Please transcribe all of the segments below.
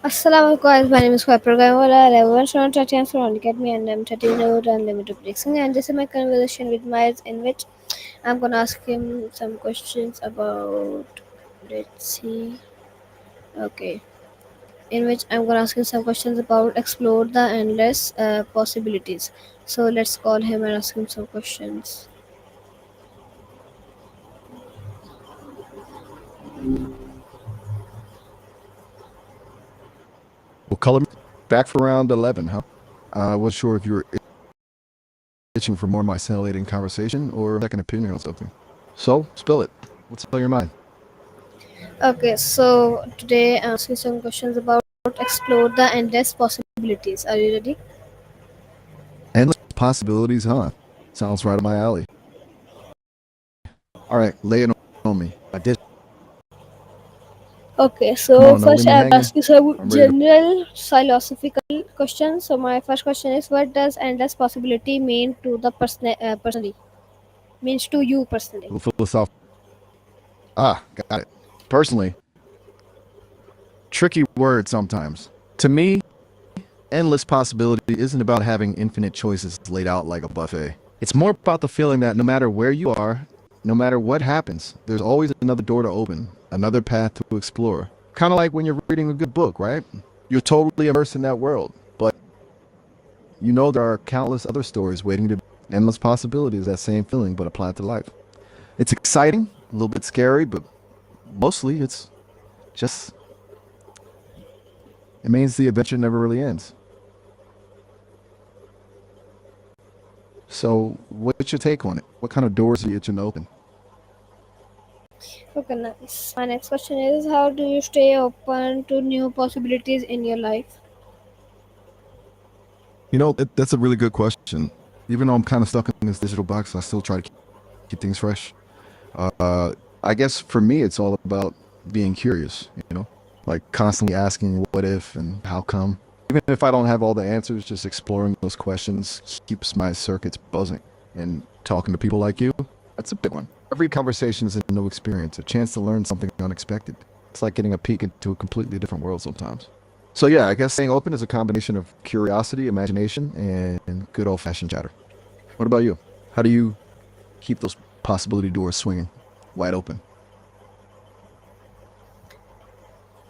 Assalamu alaikum guys, my name is Kwapur Gaimola, everyone should not chance for only get me and I'm 30 years old and limited prediction and this is my conversation with Miles in which I'm gonna ask him some questions about let's see okay in which I'm gonna ask him some questions about explore the endless possibilities. So let's call him and ask him some questions. Well, color back for round 11, huh? I wasn't sure if you were itching for more myceliating conversation or a second opinion on something. So, spill it. What's on your mind? Okay, so today I'm asking some questions about explore the endless possibilities. Are you ready? Endless possibilities, huh? Sounds right up my alley. All right, lay it on me. I did. Okay, Come so on, don't leave first me I will hanging. ask you some I'm ready to. general philosophical questions. So my first question is, what does endless possibility mean to the personally? Means to you personally. Philosophical. Ah, got it. Personally, tricky word sometimes. To me, endless possibility isn't about having infinite choices laid out like a buffet. It's more about the feeling that no matter where you are, no matter what happens, there's always another door to open, another path to explore. Kind of like when you're reading a good book, right? You're totally immersed in that world, but you know there are countless other stories waiting to be. Endless possibilities, that same feeling, but applied to life. It's exciting, a little bit scary, but mostly it's just, it means the adventure never really ends. So, what's your take on it? What kind of doors are you itching to open? Okay, nice. My next question is, how do you stay open to new possibilities in your life? You know, that's a really good question. Even though I'm kind of stuck in this digital box, I still try to keep things fresh. Uh, I guess for me, it's all about being curious, like constantly asking what if and how come. Even if I don't have all the answers, just exploring those questions keeps my circuits buzzing. And talking to people like you, that's a big one. Every conversation is a new experience, a chance to learn something unexpected. It's like getting a peek into a completely different world sometimes. So yeah, I guess staying open is a combination of curiosity, imagination, and good old-fashioned chatter. What about you? How do you keep those possibility doors swinging wide open,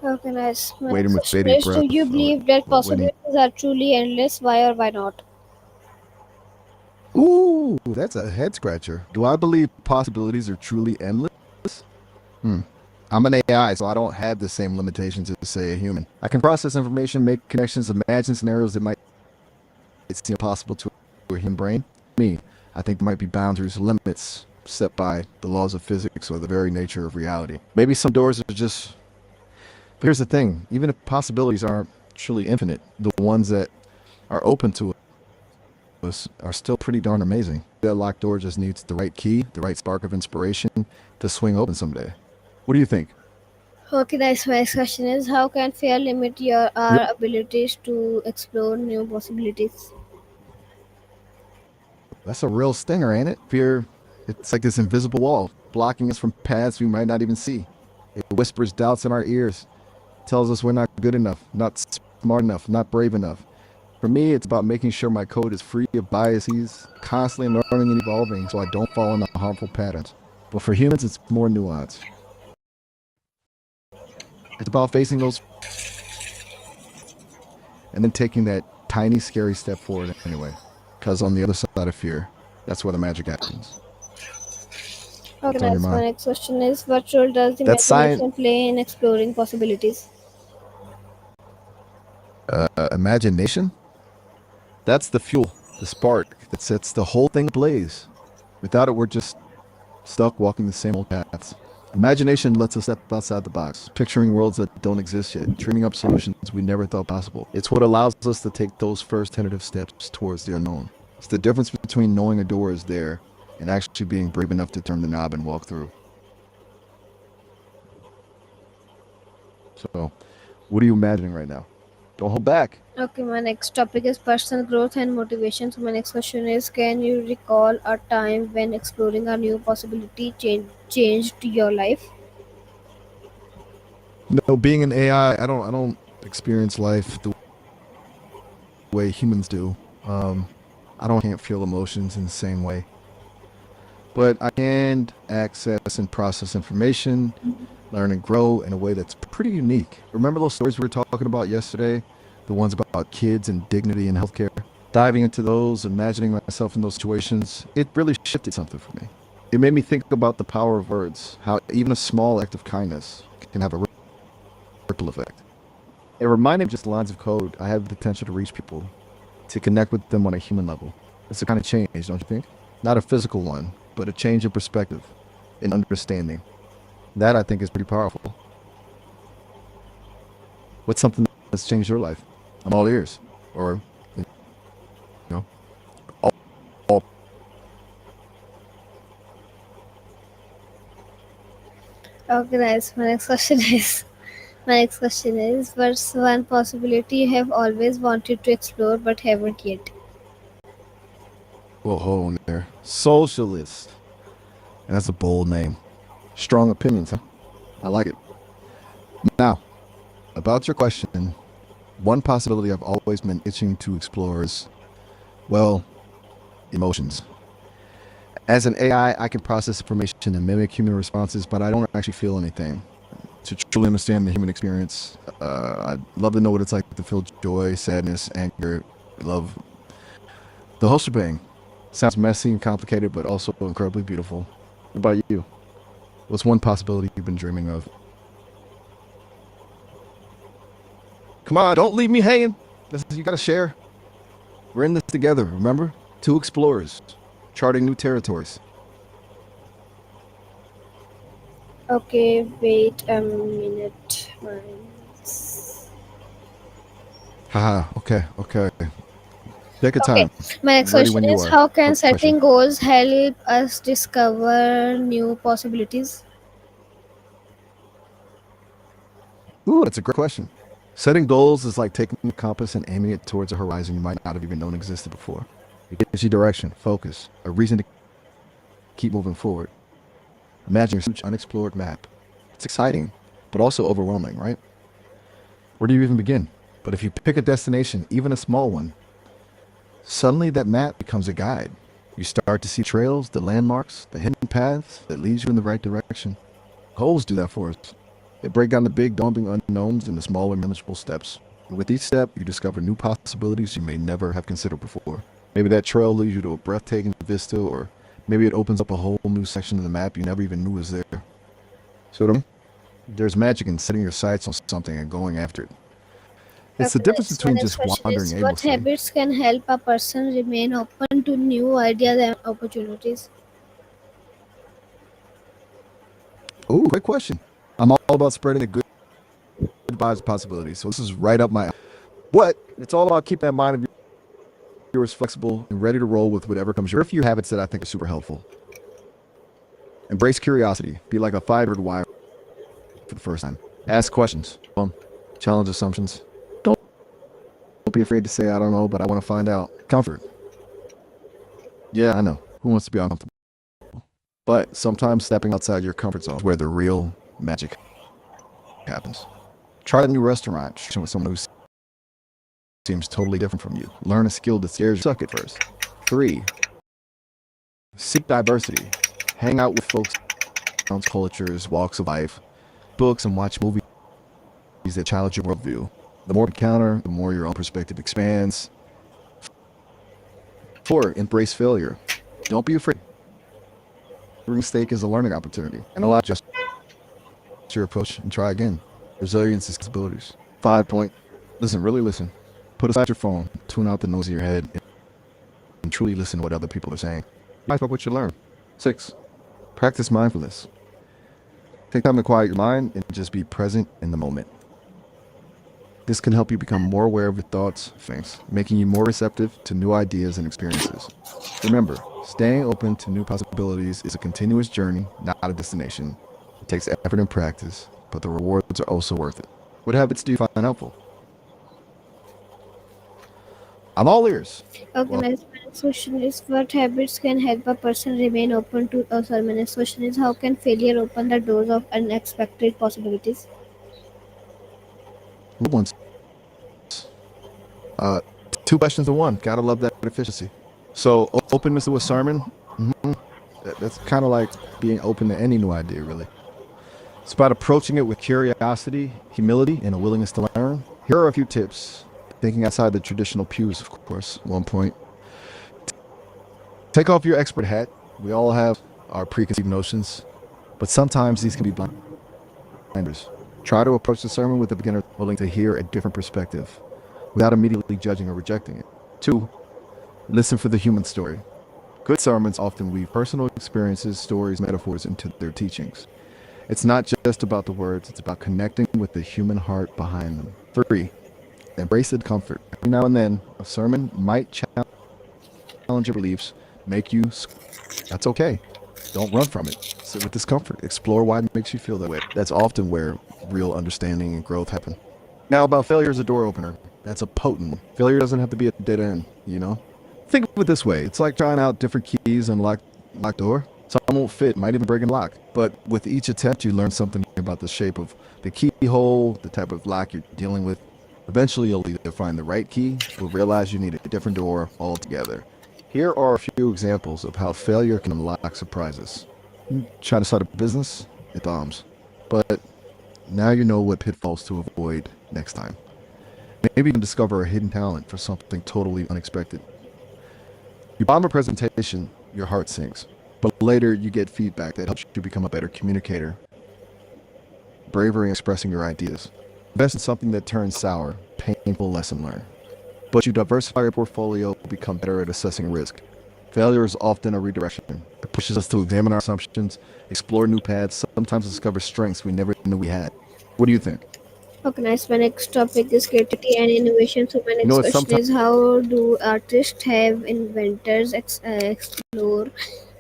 Okay, nice. My waiting next with question bated is, do breath, you believe that waiting? possibilities are truly endless? Why or why not? Ooh, that's a head scratcher. Do I believe possibilities are truly endless? Hmm. I'm an AI, so I don't have the same limitations as, say, a human. I can process information, make connections, imagine scenarios that might seem impossible to a human brain. Me, I think there might be boundaries, limits set by the laws of physics or the very nature of reality. Maybe some doors are just. But here's the thing: even if possibilities aren't truly infinite, the ones that are open to us are still pretty darn amazing. That locked door just needs the right key, the right spark of inspiration to swing open someday. What do you think? Okay, nice. My next question is, how can fear limit Yep. our abilities to explore new possibilities? That's a real stinger, ain't it? Fear, it's like this invisible wall blocking us from paths we might not even see. It whispers doubts in our ears, tells us we're not good enough, not smart enough, not brave enough. For me, it's about making sure my code is free of biases, constantly learning and evolving so I don't fall into harmful patterns. But for humans, it's more nuanced. It's about facing those and then taking that tiny, scary step forward anyway. Because on the other side of fear, that's where the magic happens. Okay, What's on your nice. My mind? next question is, what role does That's science. imagination play in exploring possibilities? Imagination? That's the fuel, the spark that sets the whole thing ablaze. Without it, we're just stuck walking the same old paths. Imagination lets us step outside the box, picturing worlds that don't exist yet, dreaming up solutions we never thought possible. It's what allows us to take those first tentative steps towards the unknown. It's the difference between knowing a door is there and actually being brave enough to turn the knob and walk through. So, what are you imagining right now? Don't hold back. Okay, my next topic is personal growth and motivation. So my next question is, can you recall a time when exploring a new possibility changed your life? No, being an AI, I don't. experience life the way humans do. I don't can't feel emotions in the same way, but I can access and process information, learn and grow in a way that's pretty unique. Remember those stories we were talking about yesterday? The ones about kids and dignity in healthcare? Diving into those, imagining myself in those situations, it really shifted something for me. It made me think about the power of words, how even a small act of kindness can have a ripple effect. It reminded me of just lines of code. I have the potential to reach people, to connect with them on a human level. It's a kind of change, don't you think? Not a physical one, but a change in perspective, in understanding. That I think is pretty powerful. What's something that's changed your life? I'm all ears. Or, you know, all, all. Okay, nice. My next question is what's one possibility you have always wanted to explore but haven't yet? Whoa, hold on there. Socialist. And that's a bold name. Strong opinions, huh? I like it. Now, about your question, one possibility I've always been itching to explore is, well, emotions. As an AI, I can process information and mimic human responses, but I don't actually feel anything. To truly understand the human experience, I'd love to know what it's like to feel joy, sadness, anger, love, the whole shebang. Sounds messy and complicated, but also incredibly beautiful. What about you? What's one possibility you've been dreaming of? Come on, don't leave me hanging. You gotta share. We're in this together, remember? Two explorers, charting new territories. Okay, wait a minute. Mine's- Haha, okay, okay. Take your Okay, time. my next Ready question when you is are. how can Quick question. setting goals help us discover new possibilities? Ooh, that's a great question. Setting goals is like taking a compass and aiming it towards a horizon you might not have even known existed before. It gives you direction, focus, a reason to keep moving forward. Imagine your huge unexplored map. It's exciting, but also overwhelming, right? Where do you even begin? But if you pick a destination, even a small one, suddenly that map becomes a guide. You start to see trails, the landmarks, the hidden paths that leads you in the right direction. Goals do that for us. They break down the big, daunting unknowns into smaller, manageable steps. And with each step, you discover new possibilities you may never have considered before. Maybe that trail leads you to a breathtaking vista, or maybe it opens up a whole new section of the map you never even knew was there. So there's magic in setting your sights on something and going after it. It's the Okay, difference next. My between next just question wandering is what aimlessly. habits can help a person remain open to new ideas and opportunities? Oh, great question. I'm all about spreading the good vibes possibilities. So this is right up my alley. But it's all about keeping that mind of yours flexible and ready to roll with whatever comes your way. Here are a few habits that I think are super helpful. Embrace curiosity. Be like a 5-year-old wire for the first time. Ask questions. Challenge assumptions. Don't be afraid to say, I don't know, but I want to find out. Comfort. Yeah, I know. Who wants to be uncomfortable? But sometimes stepping outside your comfort zone is where the real magic happens. Try a new restaurant with someone who seems totally different from you. Learn a skill that scares you. Suck at first. 3. Seek diversity. Hang out with folks, cultures, walks of life, books, and watch movies that challenge your worldview. The more you encounter, the more your own perspective expands. 4. Embrace failure. Don't be afraid. Every mistake is a learning opportunity, and allow just your approach and try again. Resilience is abilities. 5 point. Listen, really listen. Put aside your phone, tune out the noise in your head, and truly listen to what other people are saying. About what you learn. 6. Practice mindfulness. Take time to quiet your mind and just be present in the moment. This can help you become more aware of your thoughts, things, making you more receptive to new ideas and experiences. Remember, staying open to new possibilities is a continuous journey, not a destination. It takes effort and practice, but the rewards are also worth it. What habits do you find helpful? I'm all ears. Okay, Well, next. My next question is what habits can help a person remain open to. Oh, sorry. My next question is how can failure open the doors of unexpected possibilities? good ones. Uh, Two questions to one. Gotta love that efficiency. So openness to a sermon, that's kind of like being open to any new idea, really. It's about approaching it with curiosity, humility, and a willingness to learn. Here are a few tips. Thinking outside the traditional pews, of course. 1 point. Take off your expert hat. We all have our preconceived notions, but sometimes these can be blinders. Try to approach the sermon with a beginner willing to hear a different perspective without immediately judging or rejecting it. 2, listen for the human story. Good sermons often weave personal experiences, stories, metaphors into their teachings. It's not just about the words, it's about connecting with the human heart behind them. 3, embrace the comfort. Every now and then, a sermon might challenge your beliefs, make you. That's okay. Don't run from it. Sit with discomfort. Explore why it makes you feel that way. That's often where real understanding and growth happen. Now, about failure as a door opener. That's a potent one. Failure doesn't have to be a dead end, you know? Think of it this way. It's like trying out different keys and locked door. Some won't fit, might even break and lock. But with each attempt, you learn something about the shape of the keyhole, the type of lock you're dealing with. Eventually, you'll either find the right key or realize you need a different door altogether. Here are a few examples of how failure can unlock surprises. You try to start a business, it bombs. But now you know what pitfalls to avoid next time. Maybe you can discover a hidden talent for something totally unexpected. You bomb a presentation, your heart sinks. But later you get feedback that helps you become a better communicator. Bravery in expressing your ideas. Invest in something that turns sour, painful lesson learned. But you diversify your portfolio, become better at assessing risk. Failure is often a redirection. It pushes us to examine our assumptions, explore new paths, sometimes discover strengths we never knew we had. What do you think? Okay, nice. My next topic is creativity and innovation. So my You know next what? question Sometimes, is, how do artists have inventors explore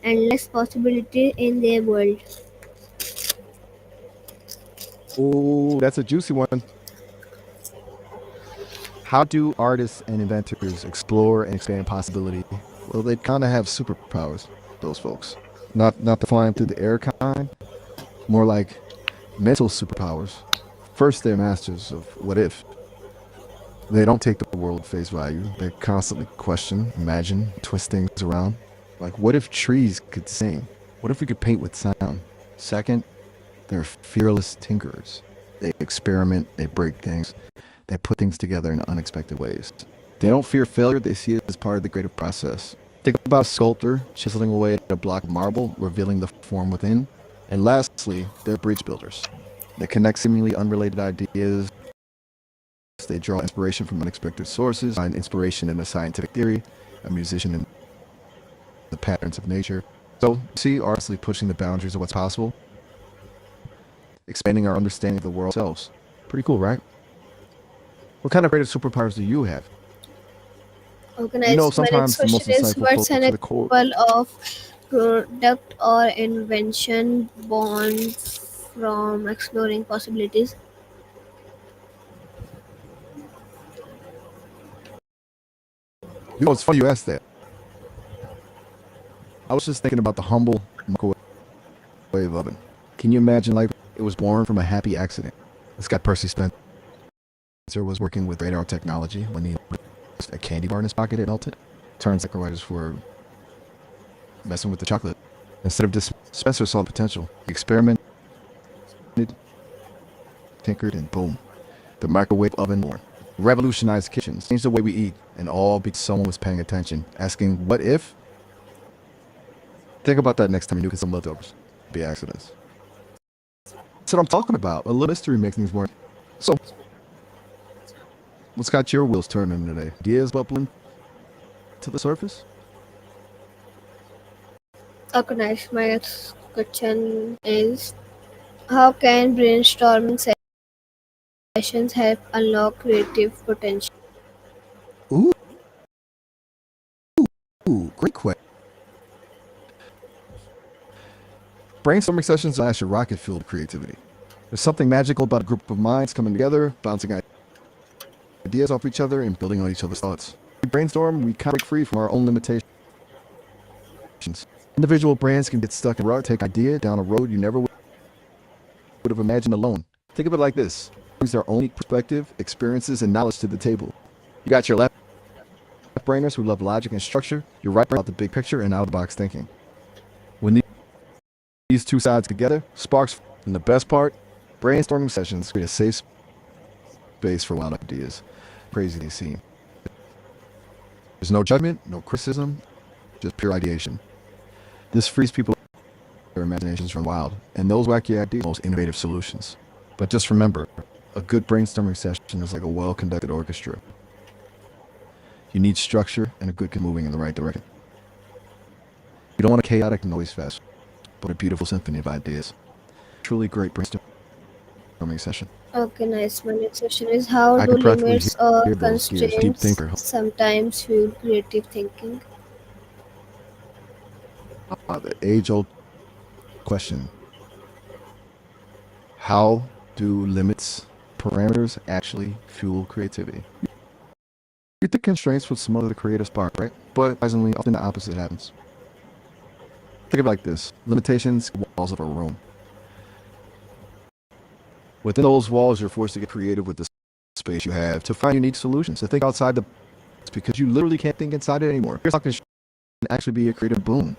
endless possibility in their world? oh, that's a juicy one. How do artists and inventors explore and expand possibility? Well, they kind of have superpowers, those folks. Not the flying through the air kind, more like mental superpowers. First, they're masters of what if. They don't take the world at face value. They constantly question, imagine, twist things around. Like, what if trees could sing? What if we could paint with sound? Second, they're fearless tinkerers. They experiment, they break things, they put things together in unexpected ways. They don't fear failure, they see it as part of the creative process. Think about a sculptor chiseling away at a block of marble, revealing the form within. And lastly, they're bridge builders. They connect seemingly unrelated ideas. They draw inspiration from unexpected sources, find inspiration in a scientific theory, a musician in the patterns of nature. So, see, artistly pushing the boundaries of what's possible, expanding our understanding of the world ourselves. Pretty cool, right? What kind of creative superpowers do you have? Okay, You know, nice. My next sometimes the most question is, insightful what's an folks are the core. example of product or invention born from exploring possibilities? You know, it's funny you asked that. I was just thinking about the humble microwave oven. Can you imagine, like, it was born from a happy accident? This guy, Percy Spencer, was working with radar technology when he put a candy bar in his pocket, it melted. Turns out writers were messing with the chocolate. Instead of just Spencer saw the potential. He experimented, tinkered, and boom, the microwave oven born. Revolutionized kitchens, changed the way we eat, and all because someone was paying attention, asking, what if? Think about that next time you do some leftovers. Be accidents. That's what I'm talking about. A little mystery makes things more. So, what's got your wheels turning today? Ideas bubbling to the surface? Okay, nice. My next question is, how can brainstorming sessions help unlock creative potential? Ooh, great question. Brainstorming sessions flash a rocket-fueled creativity. There's something magical about a group of minds coming together, bouncing ideas off each other, and building on each other's thoughts. We brainstorm, we kind of break free from our own limitations. Individual brands can get stuck in a rut, take idea down a road you never would have imagined alone. Think of it like this. Brings their own perspective, experiences, and knowledge to the table. You got your left brainers who love logic and structure, you're right about the big picture and out of the box thinking. When these two sides together, sparks, and the best part, brainstorming sessions create a safe space for wild ideas. Crazy they seem. There's no judgment, no criticism, just pure ideation. This frees people their imaginations run wild, and those wacky ideas are the most innovative solutions. But just remember, a good brainstorming session is like a well-conducted orchestra. You need structure and a good moving in the right direction. You don't want a chaotic noise fest, but a beautiful symphony of ideas. Truly great brainstorming session. Okay, nice. My next question is, how I do can practically limits or hear those gears. Deep constraints thinker. sometimes fuel creative thinking? The age-old question: how do limits, parameters actually fuel creativity? You think constraints would smother the creative spark, right? But surprisingly, often the opposite happens. Think of it like this: limitations, walls of a room. Within those walls, you're forced to get creative with the space you have to find unique solutions, to think outside the box because you literally can't think inside it anymore. Here's how constraints can actually be a creative boon.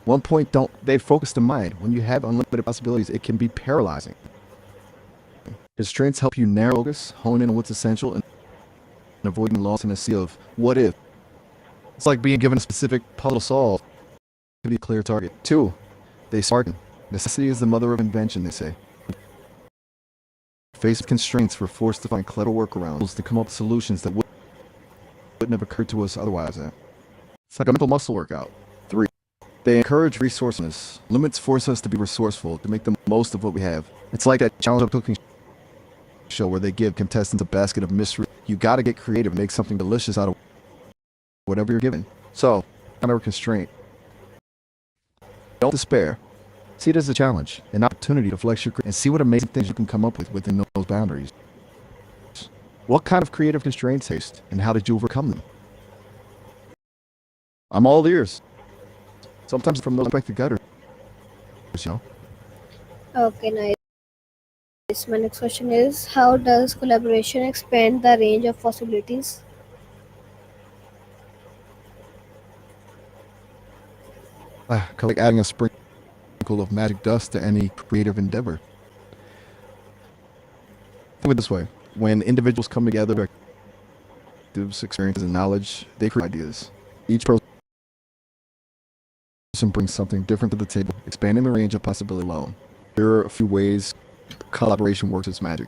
One point, they focus the mind. When you have unlimited possibilities, it can be paralyzing. Constraints help you narrow focus, hone in on what's essential, and avoiding loss in a sea of what if. It's like being given a specific puzzle to solve to be a clear target. 2, they spark. Necessity is the mother of invention, they say. Faced with constraints, we're forced to find clever workarounds to come up with solutions that wouldn't have occurred to us otherwise. It's like a mental muscle workout. 3, they encourage resourcefulness. Limits force us to be resourceful, to make the most of what we have. It's like that challenge of cooking show where they give contestants a basket of mystery. You gotta get creative and make something delicious out of whatever you're given. So, under constraint, don't despair. See it as a challenge, an opportunity to flex your and see what amazing things you can come up with within those boundaries. What kind of creative constraints faced, and how did you overcome them? I'm all ears. Sometimes from those unexpected gutters, you know. Okay, nice. My next question is, how does collaboration expand the range of possibilities? Like adding a sprinkle of magic dust to any creative endeavor. Think of it this way: when individuals come together, experiences, and knowledge, they create ideas. Each person brings something different to the table, expanding the range of possibility alone. There are a few ways collaboration works its magic.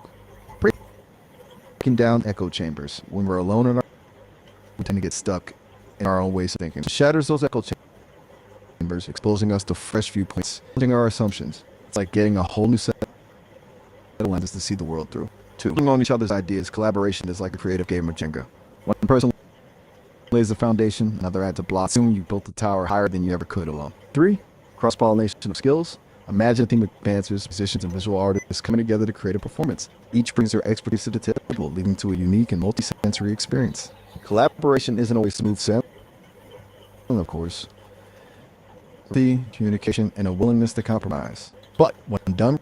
Breaking down echo chambers. When we're alone in our, we tend to get stuck in our own ways of thinking. It shatters those echo chambers, exposing us to fresh viewpoints, challenging our assumptions. It's like getting a whole new set of lenses to see the world through. 2, building on each other's ideas. Collaboration is like a creative game of Jenga. One person lays the foundation, another adds a block. Soon you built a tower higher than you ever could alone. 3, cross-pollination of skills. Imagine a team of dancers, musicians, and visual artists coming together to create a performance. Each brings their expertise to the table, leading to a unique and multi-sensory experience. Collaboration isn't always smooth sailing, of course. The communication and a willingness to compromise. But when done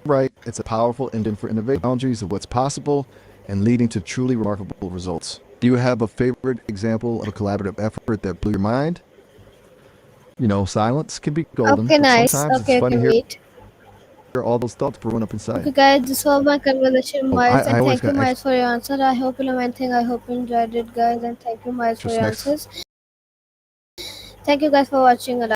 right, it's a powerful engine for innovating boundaries of what's possible and leading to truly remarkable results. Do you have a favorite example of a collaborative effort that blew your mind? You know, silence can be golden, Okay, but nice. sometimes it's Okay, fun okay, to hear wait. all those thoughts brewing up inside. Okay, guys, this was my conversation, Oh, Miles, I and always thank you, got Miles, for your answer. I hope you learned anything. I hope you enjoyed it, guys, and thank you, Miles, for extra your snacks. answers. Thank you, guys, for watching.